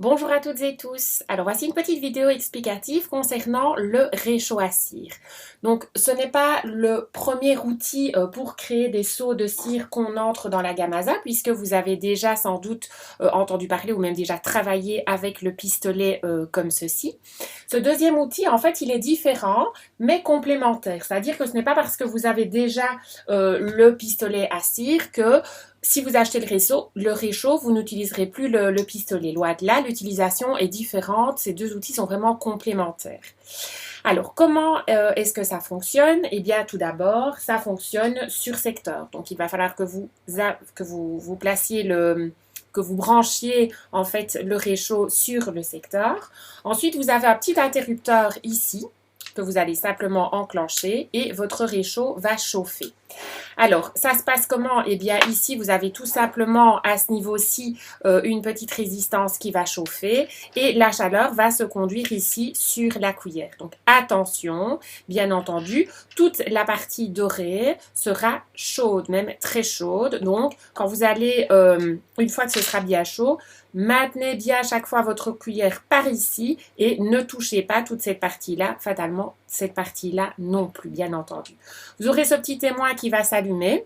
Bonjour à toutes et tous. Alors voici une petite vidéo explicative concernant le réchaud à cire. Donc ce n'est pas le premier outil pour créer des seaux de cire qu'on entre dans la gamme ASA puisque vous avez déjà sans doute entendu parler ou même déjà travaillé avec le pistolet comme ceci. Ce deuxième outil en fait il est différent mais complémentaire. C'est-à-dire que ce n'est pas parce que vous avez déjà le pistolet à cire que si vous achetez le réchaud, vous n'utiliserez plus le pistolet. Loin de là, l'utilisation est différente. Ces deux outils sont vraiment complémentaires. Alors, comment est-ce que ça fonctionne? Eh bien, tout d'abord, ça fonctionne sur secteur. Donc, il va falloir que vous placiez que vous branchiez en fait le réchaud sur le secteur. Ensuite, vous avez un petit interrupteur ici que vous allez simplement enclencher et votre réchaud va chauffer. Alors, ça se passe comment? Eh bien, ici, vous avez tout simplement à ce niveau-ci une petite résistance qui va chauffer et la chaleur va se conduire ici sur la cuillère. Donc, attention, bien entendu, toute la partie dorée sera chaude, même très chaude. Donc, quand vous allez, une fois que ce sera bien chaud, maintenez bien à chaque fois votre cuillère par ici et ne touchez pas toute cette partie-là, fatalement cette partie-là non plus, bien entendu. Vous aurez ce petit témoin qui va s'allumer.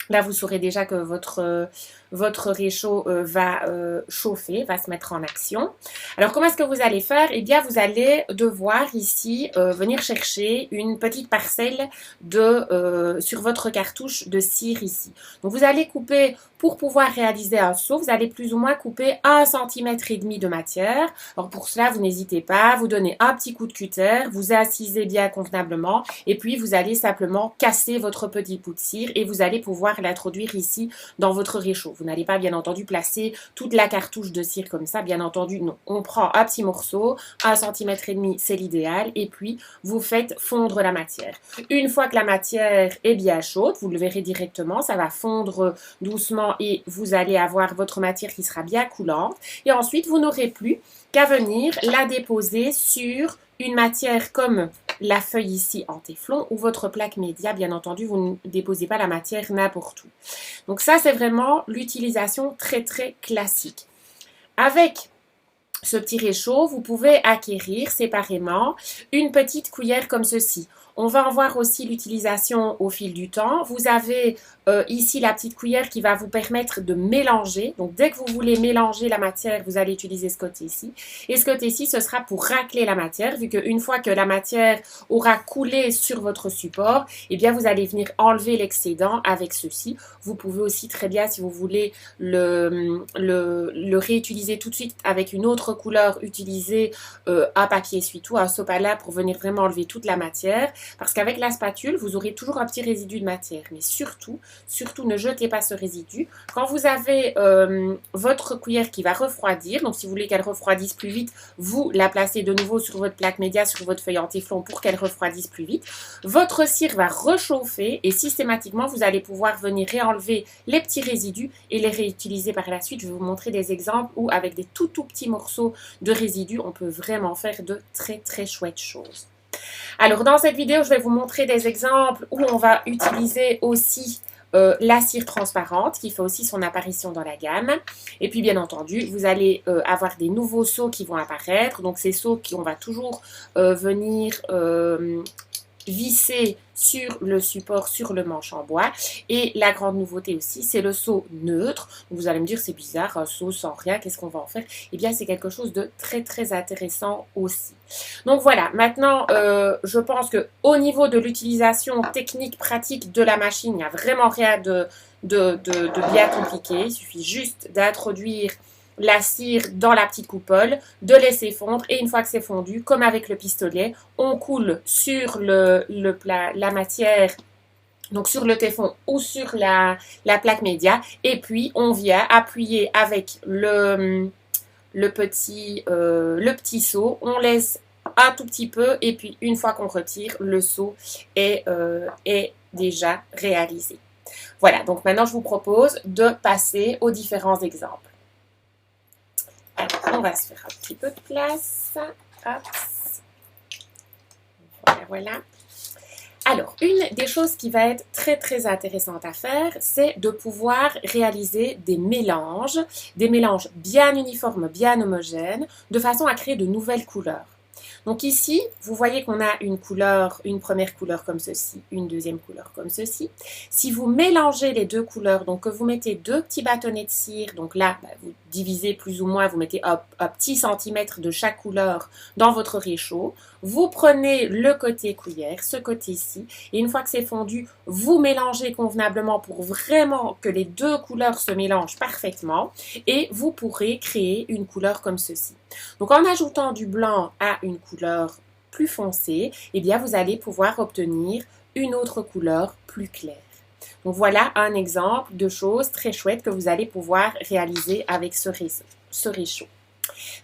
Là, vous saurez déjà que votre réchaud va chauffer, va se mettre en action. Alors, comment est-ce que vous allez faire? Eh bien, vous allez devoir ici venir chercher une petite parcelle sur votre cartouche de cire ici. Donc, vous allez couper, pour pouvoir réaliser un seau, vous allez plus ou moins couper 1,5 cm de matière. Alors, pour cela, vous n'hésitez pas, vous donnez un petit coup de cutter, vous assisez bien convenablement et puis vous allez simplement casser votre petit bout de cire et vous allez pouvoir l'introduire ici dans votre réchaud. Vous n'allez pas bien entendu placer toute la cartouche de cire comme ça, bien entendu non. On prend un petit morceau, 1,5 cm c'est l'idéal et puis vous faites fondre la matière. Une fois que la matière est bien chaude, vous le verrez directement, ça va fondre doucement et vous allez avoir votre matière qui sera bien coulante et ensuite vous n'aurez plus qu'à venir la déposer sur une matière comme la feuille ici en téflon ou votre plaque média. Bien entendu, vous ne déposez pas la matière n'importe où. Donc ça, c'est vraiment l'utilisation très très classique. Avec ce petit réchaud, vous pouvez acquérir séparément une petite cuillère comme ceci. On va en voir aussi l'utilisation au fil du temps. Vous avez ici la petite cuillère qui va vous permettre de mélanger. Donc, dès que vous voulez mélanger la matière, vous allez utiliser ce côté-ci. Et ce côté-ci, ce sera pour racler la matière, vu qu'une fois que la matière aura coulé sur votre support, eh bien, vous allez venir enlever l'excédent avec ceci. Vous pouvez aussi très bien, si vous voulez, le réutiliser tout de suite avec une autre couleur, utiliser un papier essuie-tout, un sopalin pour venir vraiment enlever toute la matière. Parce qu'avec la spatule, vous aurez toujours un petit résidu de matière. Mais surtout, ne jetez pas ce résidu. Quand vous avez votre cuillère qui va refroidir, donc si vous voulez qu'elle refroidisse plus vite, vous la placez de nouveau sur votre plaque média, sur votre feuille en téflon pour qu'elle refroidisse plus vite. Votre cire va réchauffer et systématiquement, vous allez pouvoir venir réenlever les petits résidus et les réutiliser par la suite. Je vais vous montrer des exemples où avec des tout petits morceaux de résidus, on peut vraiment faire de très très chouettes choses. Alors, dans cette vidéo, je vais vous montrer des exemples où on va utiliser aussi la cire transparente qui fait aussi son apparition dans la gamme. Et puis, bien entendu, vous allez avoir des nouveaux seaux qui vont apparaître. Donc, ces seaux on va toujours venir visser sur le support, sur le manche en bois. Et la grande nouveauté aussi, c'est le seau neutre. Vous allez me dire, c'est bizarre, un seau sans rien, qu'est-ce qu'on va en faire? Eh bien, c'est quelque chose de très, très intéressant aussi. Donc voilà, maintenant, je pense qu'au niveau de l'utilisation technique, pratique de la machine, il n'y a vraiment rien de bien compliqué. Il suffit juste d'introduire la cire dans la petite coupole, de laisser fondre et une fois que c'est fondu, comme avec le pistolet, on coule sur la matière, donc sur le téflon ou sur la plaque média et puis on vient appuyer avec le petit seau, on laisse un tout petit peu et puis une fois qu'on retire, le seau est déjà réalisé. Voilà, donc maintenant je vous propose de passer aux différents exemples. Alors, on va se faire un petit peu de place. Hop. Voilà, voilà. Alors, une des choses qui va être très très intéressante à faire, c'est de pouvoir réaliser des mélanges bien uniformes, bien homogènes, de façon à créer de nouvelles couleurs. Donc ici, vous voyez qu'on a une couleur, une première couleur comme ceci, une deuxième couleur comme ceci. Si vous mélangez les deux couleurs, donc que vous mettez deux petits bâtonnets de cire, donc là, vous divisez plus ou moins, vous mettez un petit centimètre de chaque couleur dans votre réchaud. Vous prenez le côté cuillère, ce côté-ci, et une fois que c'est fondu, vous mélangez convenablement pour vraiment que les deux couleurs se mélangent parfaitement, et vous pourrez créer une couleur comme ceci. Donc en ajoutant du blanc à une couleur plus foncée, eh bien vous allez pouvoir obtenir une autre couleur plus claire. Donc voilà un exemple de choses très chouettes que vous allez pouvoir réaliser avec ce réchaud.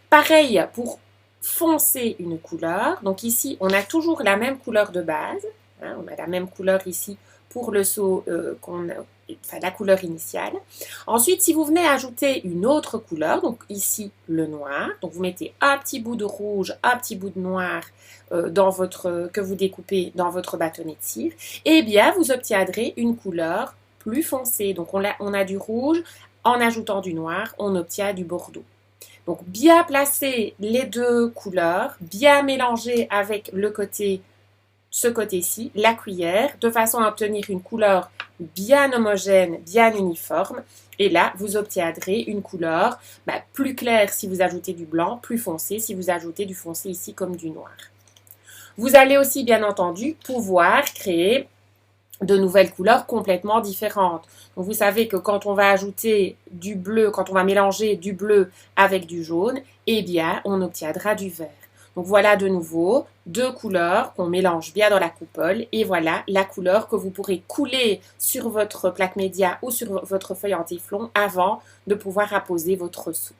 Pareil pour foncer une couleur. Donc ici, on a toujours la même couleur de base. Hein, on a la même couleur ici pour le seau la couleur initiale. Ensuite, si vous venez ajouter une autre couleur, donc ici le noir, donc vous mettez un petit bout de rouge, un petit bout de noir que vous découpez dans votre bâtonnet de cire, eh bien vous obtiendrez une couleur plus foncée. Donc on a du rouge, en ajoutant du noir, on obtient du bordeaux. Donc bien placer les deux couleurs, bien mélanger avec ce côté-ci, la cuillère, de façon à obtenir une couleur bien homogène, bien uniforme. Et là, vous obtiendrez une couleur plus claire si vous ajoutez du blanc, plus foncé si vous ajoutez du foncé ici comme du noir. Vous allez aussi, bien entendu, pouvoir créer de nouvelles couleurs complètement différentes. Donc vous savez que quand on va ajouter du bleu, quand on va mélanger du bleu avec du jaune, eh bien, on obtiendra du vert. Donc voilà de nouveau deux couleurs qu'on mélange bien dans la coupole et voilà la couleur que vous pourrez couler sur votre plaque média ou sur votre feuille en téflon avant de pouvoir apposer votre seau.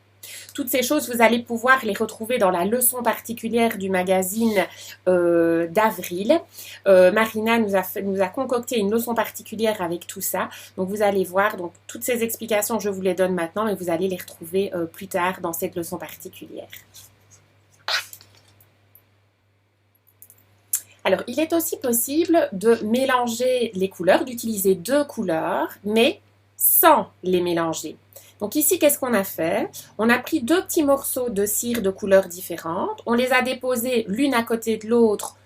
Toutes ces choses, vous allez pouvoir les retrouver dans la leçon particulière du magazine d'avril. Marina nous a concocté une leçon particulière avec tout ça. Donc vous allez voir, donc toutes ces explications, je vous les donne maintenant, mais vous allez les retrouver plus tard dans cette leçon particulière. Alors, il est aussi possible de mélanger les couleurs, d'utiliser deux couleurs, mais sans les mélanger. Donc ici, qu'est-ce qu'on a fait? On a pris deux petits morceaux de cire de couleurs différentes, on les a déposés l'une à côté de l'autre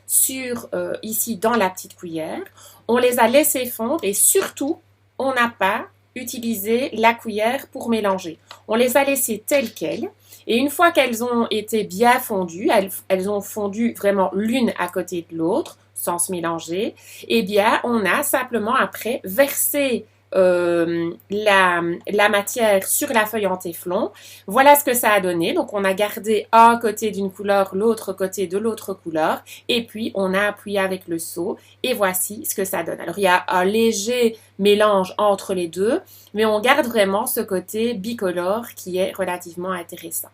ici dans la petite cuillère, on les a laissés fondre et surtout, on n'a pas utilisé la cuillère pour mélanger. On les a laissées telles quelles. Et une fois qu'elles ont été bien fondues, elles ont fondu vraiment l'une à côté de l'autre, sans se mélanger, eh bien, on a simplement après versé la matière sur la feuille en téflon. Voilà ce que ça a donné. Donc, on a gardé un côté d'une couleur, l'autre côté de l'autre couleur. Et puis, on a appuyé avec le seau. Et voici ce que ça donne. Alors, il y a un léger mélange entre les deux, mais on garde vraiment ce côté bicolore qui est relativement intéressant.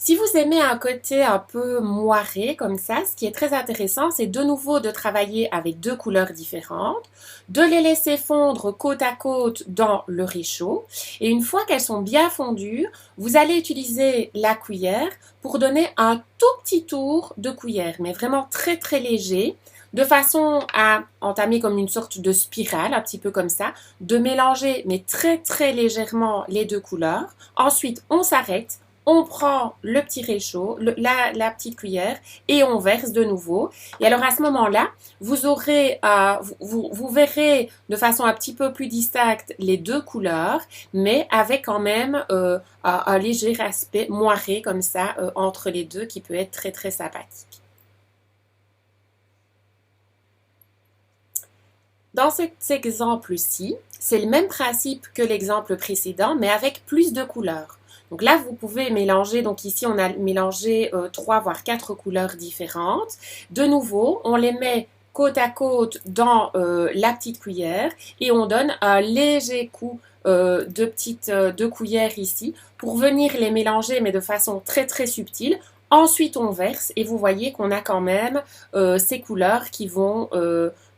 Si vous aimez un côté un peu moiré comme ça, ce qui est très intéressant, c'est de nouveau de travailler avec deux couleurs différentes, de les laisser fondre côte à côte dans le réchaud. Et une fois qu'elles sont bien fondues, vous allez utiliser la cuillère pour donner un tout petit tour de cuillère, mais vraiment très très léger, de façon à entamer comme une sorte de spirale, un petit peu comme ça, de mélanger mais très très légèrement les deux couleurs. Ensuite, on s'arrête. On prend le petit réchaud, la petite cuillère et on verse de nouveau. Et alors à ce moment-là, vous verrez de façon un petit peu plus distincte les deux couleurs, mais avec quand même un léger aspect moiré comme ça entre les deux qui peut être très très sympathique. Dans cet exemple-ci, c'est le même principe que l'exemple précédent, mais avec plus de couleurs. Donc là, vous pouvez mélanger, donc ici on a mélangé 3 voire 4 couleurs différentes. De nouveau, on les met côte à côte dans la petite cuillère et on donne un léger coup de cuillère ici pour venir les mélanger mais de façon très très subtile. Ensuite, on verse et vous voyez qu'on a quand même ces couleurs qui vont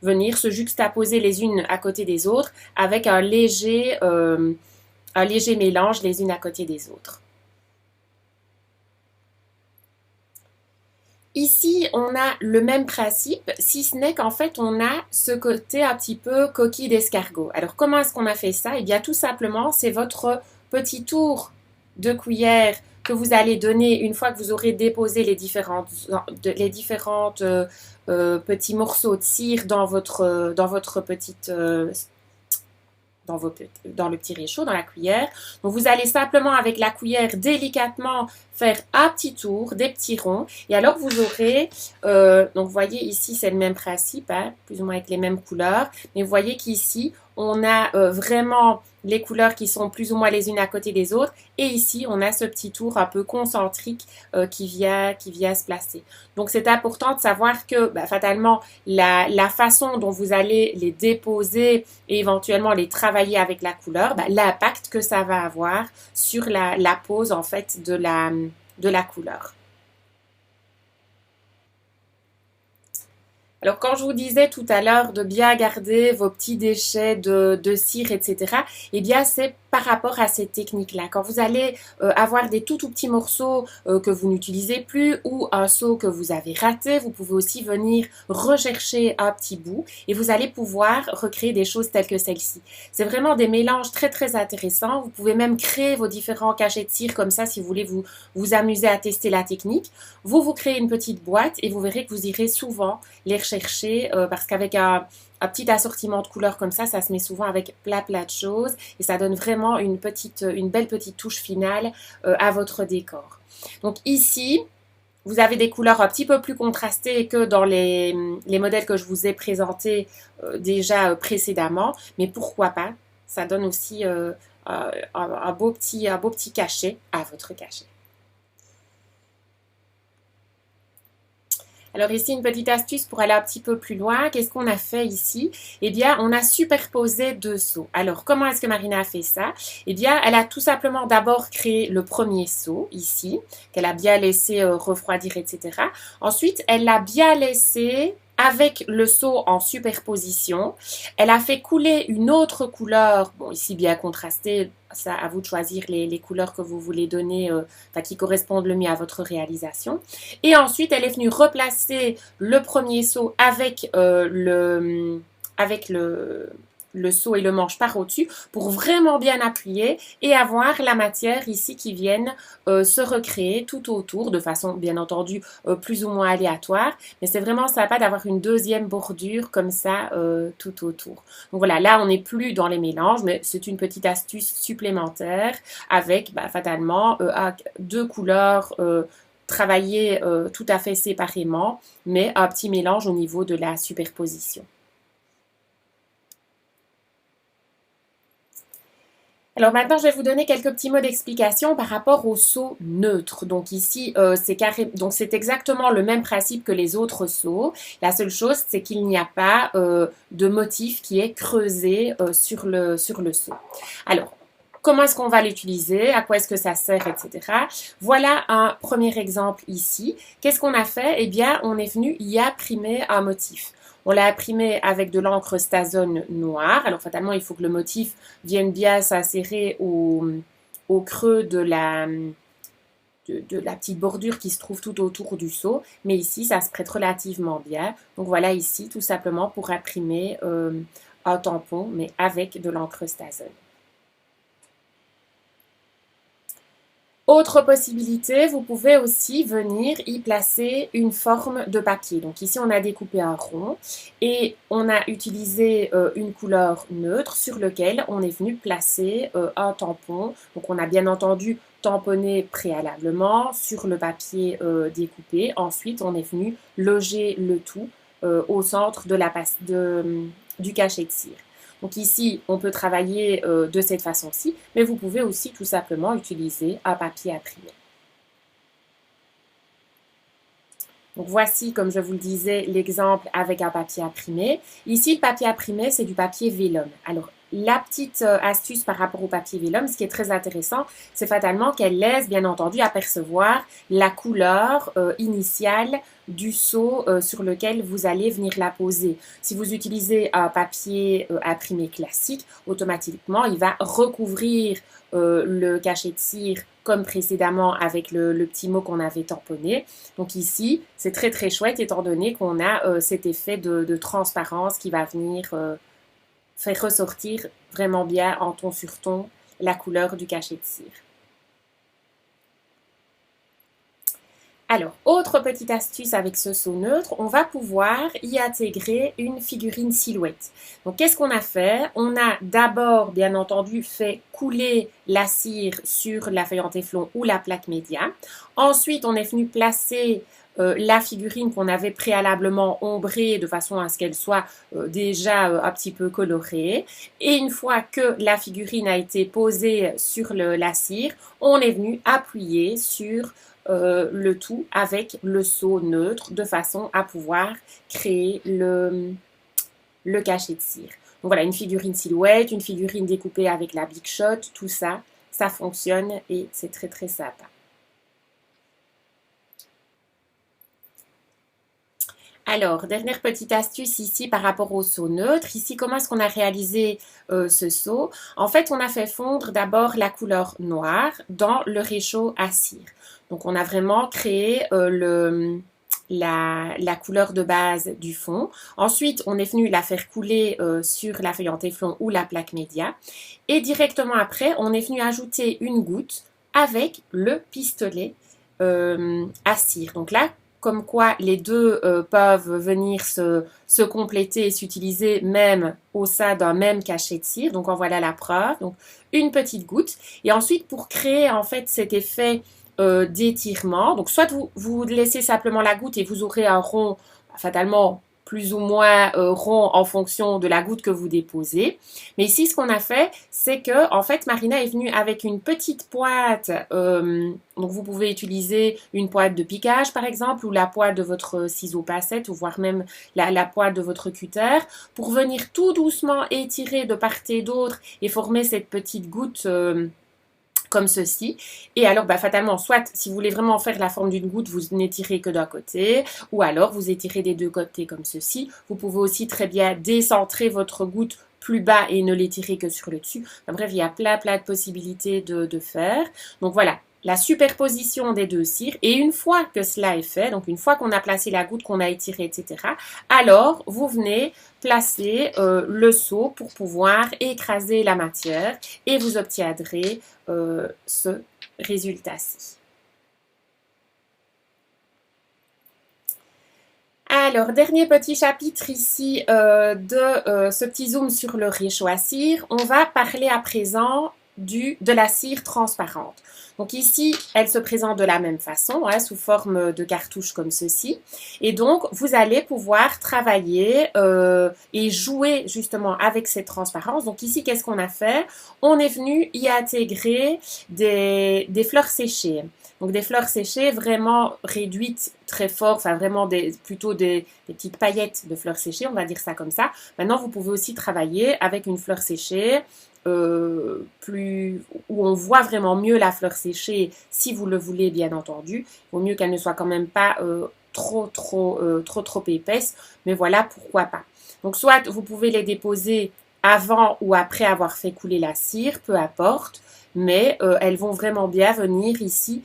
venir se juxtaposer les unes à côté des autres avec un léger mélange les unes à côté des autres. Ici, on a le même principe, si ce n'est qu'en fait, on a ce côté un petit peu coquille d'escargot. Alors, comment est-ce qu'on a fait ça? Eh bien, tout simplement, c'est votre petit tour de cuillère que vous allez donner une fois que vous aurez déposé les différentes petits morceaux de cire dans votre petite dans le petit réchaud, dans la cuillère. Donc vous allez simplement avec la cuillère délicatement faire un petit tour, des petits ronds. Et alors vous aurez, donc vous voyez ici c'est le même principe, hein, plus ou moins avec les mêmes couleurs. Mais vous voyez qu'ici on a vraiment les couleurs qui sont plus ou moins les unes à côté des autres. Et ici on a ce petit tour un peu concentrique qui vient se placer. Donc c'est important de savoir que fatalement la façon dont vous allez les déposer et éventuellement les travailler avec la couleur, l'impact que ça va avoir sur la pose en fait de la couleur. Alors, quand je vous disais tout à l'heure de bien garder vos petits déchets de cire, etc., eh bien, c'est par rapport à ces techniques-là. Quand vous allez avoir des tout petits morceaux que vous n'utilisez plus ou un seau que vous avez raté, vous pouvez aussi venir rechercher un petit bout et vous allez pouvoir recréer des choses telles que celle-ci. C'est vraiment des mélanges très, très intéressants. Vous pouvez même créer vos différents cachets de cire comme ça si vous voulez vous amuser à tester la technique. Vous créez une petite boîte et vous verrez que vous irez souvent les rechercher parce qu'avec un petit assortiment de couleurs comme ça se met souvent avec plein de choses et ça donne vraiment une belle petite touche finale à votre décor. Donc ici, vous avez des couleurs un petit peu plus contrastées que dans les modèles que je vous ai présentés déjà précédemment, mais pourquoi pas? Ça donne aussi un beau petit cachet à votre cachet. Alors ici, une petite astuce pour aller un petit peu plus loin. Qu'est-ce qu'on a fait ici? Eh bien, on a superposé deux seaux. Alors, comment est-ce que Marina a fait ça? Eh bien, elle a tout simplement d'abord créé le premier seau, ici, qu'elle a bien laissé refroidir, etc. Ensuite, elle l'a bien laissé avec le seau en superposition. Elle a fait couler une autre couleur, bon ici bien contrastée, ça à vous de choisir les couleurs que vous voulez donner, qui correspondent le mieux à votre réalisation. Et ensuite, elle est venue replacer le premier seau avec le seau et le manche par au-dessus pour vraiment bien appuyer et avoir la matière ici qui vienne se recréer tout autour de façon bien entendu plus ou moins aléatoire, mais c'est vraiment sympa d'avoir une deuxième bordure comme ça tout autour. Donc voilà, là on n'est plus dans les mélanges, mais c'est une petite astuce supplémentaire avec fatalement deux couleurs travaillées tout à fait séparément, mais un petit mélange au niveau de la superposition. Alors maintenant, je vais vous donner quelques petits mots d'explication par rapport au seau neutre. Donc ici, c'est exactement le même principe que les autres seaux. La seule chose, c'est qu'il n'y a pas de motif qui est creusé sur le seau. Alors, comment est-ce qu'on va l'utiliser? À quoi est-ce que ça sert, etc. Voilà un premier exemple ici. Qu'est-ce qu'on a fait? Eh bien, on est venu y imprimer un motif. On l'a imprimé avec de l'encre Stazone noire. Alors fatalement, il faut que le motif vienne bien s'insérer au creux de la petite bordure qui se trouve tout autour du seau. Mais ici, ça se prête relativement bien. Donc voilà ici, tout simplement pour imprimer un tampon, mais avec de l'encre Stazone. Autre possibilité, vous pouvez aussi venir y placer une forme de papier. Donc ici, on a découpé un rond et on a utilisé une couleur neutre sur lequel on est venu placer un tampon. Donc on a bien entendu tamponné préalablement sur le papier découpé. Ensuite, on est venu loger le tout au centre du cachet de cire. Donc ici, on peut travailler de cette façon-ci, mais vous pouvez aussi tout simplement utiliser un papier imprimé. Donc voici, comme je vous le disais, l'exemple avec un papier imprimé. Ici, le papier imprimé, c'est du papier vélum. Alors, la petite astuce par rapport au papier vélum, ce qui est très intéressant, c'est fatalement qu'elle laisse bien entendu apercevoir la couleur initiale du seau sur lequel vous allez venir la poser. Si vous utilisez un papier imprimé classique, automatiquement il va recouvrir le cachet de cire comme précédemment avec le petit mot qu'on avait tamponné. Donc ici, c'est très très chouette étant donné qu'on a cet effet de transparence qui va venir faire ressortir vraiment bien en ton sur ton la couleur du cachet de cire. Alors, autre petite astuce avec ce seau neutre, on va pouvoir y intégrer une figurine silhouette. Donc, qu'est-ce qu'on a fait? On a d'abord, bien entendu, fait couler la cire sur la feuille en téflon ou la plaque média. Ensuite, on est venu placer la figurine qu'on avait préalablement ombrée de façon à ce qu'elle soit déjà un petit peu colorée. Et une fois que la figurine a été posée sur la cire, on est venu appuyer sur le tout avec le seau neutre de façon à pouvoir créer le cachet de cire. Donc voilà, une figurine silhouette, une figurine découpée avec la Big Shot, tout ça, ça fonctionne et c'est très très sympa. Alors, dernière petite astuce ici par rapport au seau neutre. Ici, comment est-ce qu'on a réalisé ce seau? En fait, on a fait fondre d'abord la couleur noire dans le réchaud à cire. Donc, on a vraiment créé la couleur de base du fond. Ensuite, on est venu la faire couler sur la feuille en téflon ou la plaque média. Et directement après, on est venu ajouter une goutte avec le pistolet à cire. Donc là, comme quoi les deux peuvent venir se compléter et s'utiliser même au sein d'un même cachet de cire. Donc en voilà la preuve. Donc une petite goutte. Et ensuite pour créer en fait cet effet d'étirement, donc soit vous laissez simplement la goutte et vous aurez un rond fatalement plus ou moins rond en fonction de la goutte que vous déposez. Mais ici, ce qu'on a fait, c'est que en fait, Marina est venue avec une petite pointe. Donc, vous pouvez utiliser une pointe de piquage, par exemple, ou la pointe de votre ciseau pincette, ou voire même la pointe de votre cutter, pour venir tout doucement étirer de part et d'autre et former cette petite goutte comme ceci. Et alors, fatalement, soit si vous voulez vraiment faire la forme d'une goutte, vous n'étirez que d'un côté, ou alors vous étirez des deux côtés comme ceci. Vous pouvez aussi très bien décentrer votre goutte plus bas et ne l'étirer que sur le dessus. Enfin, bref, il y a plein de possibilités de faire. Donc voilà, la superposition des deux cires. Et une fois que cela est fait, donc une fois qu'on a placé la goutte, qu'on a étirée, etc., alors vous venez placer le seau pour pouvoir écraser la matière et vous obtiendrez ce résultat-ci. Alors, dernier petit chapitre ici de ce petit zoom sur le réchaud à cire. On va parler à présent de la cire transparente. Donc ici, elle se présente de la même façon, sous forme de cartouche comme ceci. Et donc, vous allez pouvoir travailler et jouer justement avec cette transparence. Donc ici, qu'est-ce qu'on a fait? On est venu y intégrer des fleurs séchées. Donc des fleurs séchées vraiment réduites très fort, enfin vraiment plutôt des petites paillettes de fleurs séchées, on va dire ça comme ça. Maintenant, vous pouvez aussi travailler avec une fleur séchée où on voit vraiment mieux la fleur séchée si vous le voulez bien entendu. Il vaut mieux qu'elle ne soit quand même pas trop épaisse, mais voilà pourquoi pas. Donc soit vous pouvez les déposer avant ou après avoir fait couler la cire, peu importe, mais elles vont vraiment bien venir ici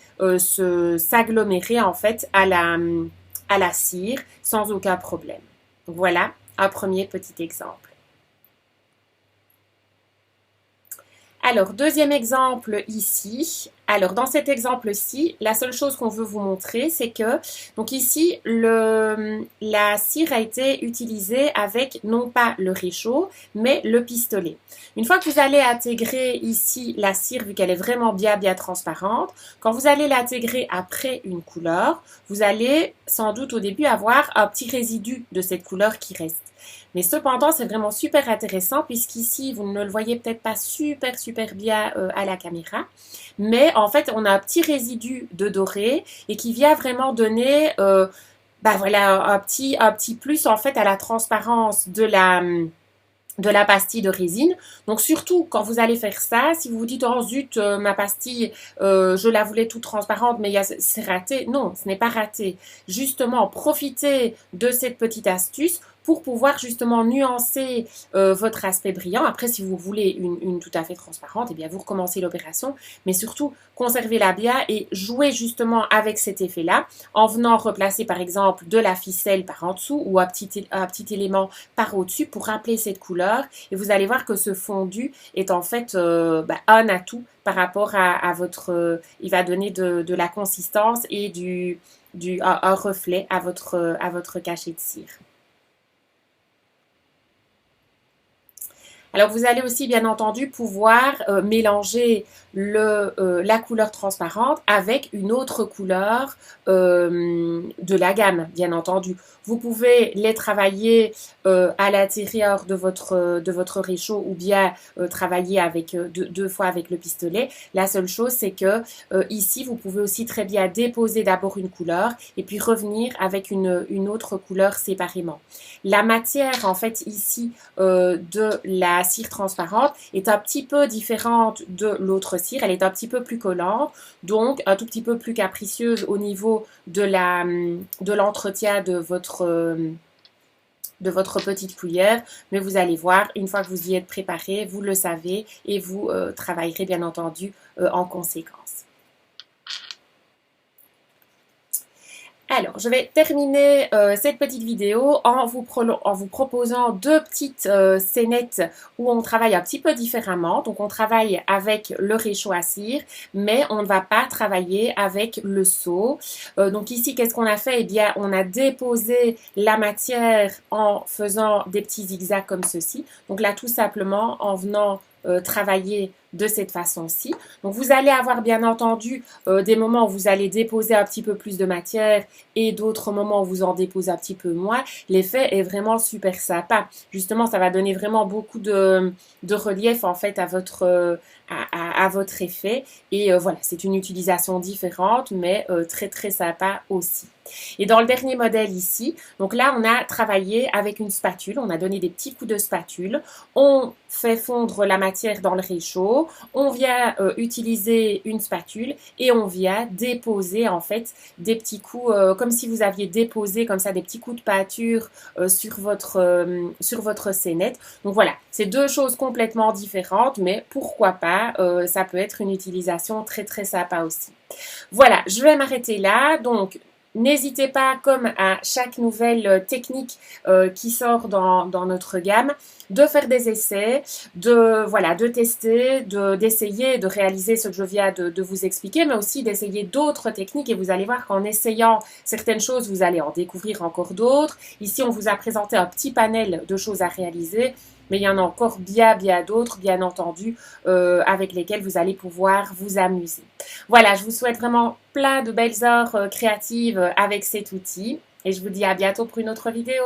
s'agglomérer en fait à la cire sans aucun problème. Donc voilà un premier petit exemple. Alors, deuxième exemple ici. Alors, dans cet exemple-ci, la seule chose qu'on veut vous montrer, c'est que, donc ici, la cire a été utilisée avec non pas le réchaud, mais le pistolet. Une fois que vous allez intégrer ici la cire, vu qu'elle est vraiment bien transparente, quand vous allez l'intégrer après une couleur, vous allez sans doute au début avoir un petit résidu de cette couleur qui reste. Mais cependant, c'est vraiment super intéressant puisqu'ici, vous ne le voyez peut-être pas super bien à la caméra. Mais en fait, on a un petit résidu de doré et qui vient vraiment donner voilà, un petit plus en fait à la transparence de de la pastille de résine. Donc surtout quand vous allez faire ça, si vous vous dites oh zut ma pastille je la voulais toute transparente mais c'est raté. Non, ce n'est pas raté. Justement profitez de cette petite astuce pour pouvoir justement nuancer votre aspect brillant. Après si vous voulez une tout à fait transparente, eh bien vous recommencez l'opération, mais surtout conservez-la bien et jouez justement avec cet effet là en venant replacer par exemple de la ficelle par en dessous ou un petit élément par au-dessus pour rappeler cette couleur. Et vous allez voir que ce fondu est en fait un atout par rapport à votre... il va donner de la consistance et un reflet à votre cachet de cire. Alors vous allez aussi bien entendu pouvoir mélanger la couleur transparente avec une autre couleur de la gamme, bien entendu. Vous pouvez les travailler à l'intérieur de votre réchaud ou bien travailler avec deux fois avec le pistolet. La seule chose, c'est que ici, vous pouvez aussi très bien déposer d'abord une couleur et puis revenir avec une autre couleur séparément. La matière, en fait, ici, de la cire transparente est un petit peu différente de l'autre cire. Elle est un petit peu plus collante, donc un tout petit peu plus capricieuse au niveau de l'entretien de votre petite cuillère, mais vous allez voir, une fois que vous y êtes préparé, vous le savez et vous travaillerez bien entendu en conséquence. Alors, je vais terminer cette petite vidéo en vous proposant deux petites scénettes où on travaille un petit peu différemment. Donc, on travaille avec le réchaud à cire, mais on ne va pas travailler avec le seau. Donc ici, qu'est-ce qu'on a fait? Eh bien, on a déposé la matière en faisant des petits zigzags comme ceci. Donc là, tout simplement, en venant travailler de cette façon-ci. Donc vous allez avoir bien entendu des moments où vous allez déposer un petit peu plus de matière et d'autres moments où vous en déposez un petit peu moins. L'effet est vraiment super sympa. Justement, ça va donner vraiment beaucoup de relief en fait à votre effet. Et voilà, c'est une utilisation différente, mais très très sympa aussi. Et dans le dernier modèle ici, donc là on a travaillé avec une spatule, on a donné des petits coups de spatule, on fait fondre la matière dans le réchaud, on vient utiliser une spatule et on vient déposer en fait des petits coups, comme si vous aviez déposé comme ça des petits coups de peinture sur votre scénette. Donc voilà, c'est deux choses complètement différentes, mais pourquoi pas, ça peut être une utilisation très très sympa aussi. Voilà, je vais m'arrêter là, donc n'hésitez pas, comme à chaque nouvelle technique qui sort dans notre gamme, de faire des essais, de tester, d'essayer, de réaliser ce que je viens de vous expliquer, mais aussi d'essayer d'autres techniques. Et vous allez voir qu'en essayant certaines choses, vous allez en découvrir encore d'autres. Ici, on vous a présenté un petit panel de choses à réaliser. Mais il y en a encore bien d'autres, bien entendu, avec lesquels vous allez pouvoir vous amuser. Voilà, je vous souhaite vraiment plein de belles heures créatives avec cet outil. Et je vous dis à bientôt pour une autre vidéo.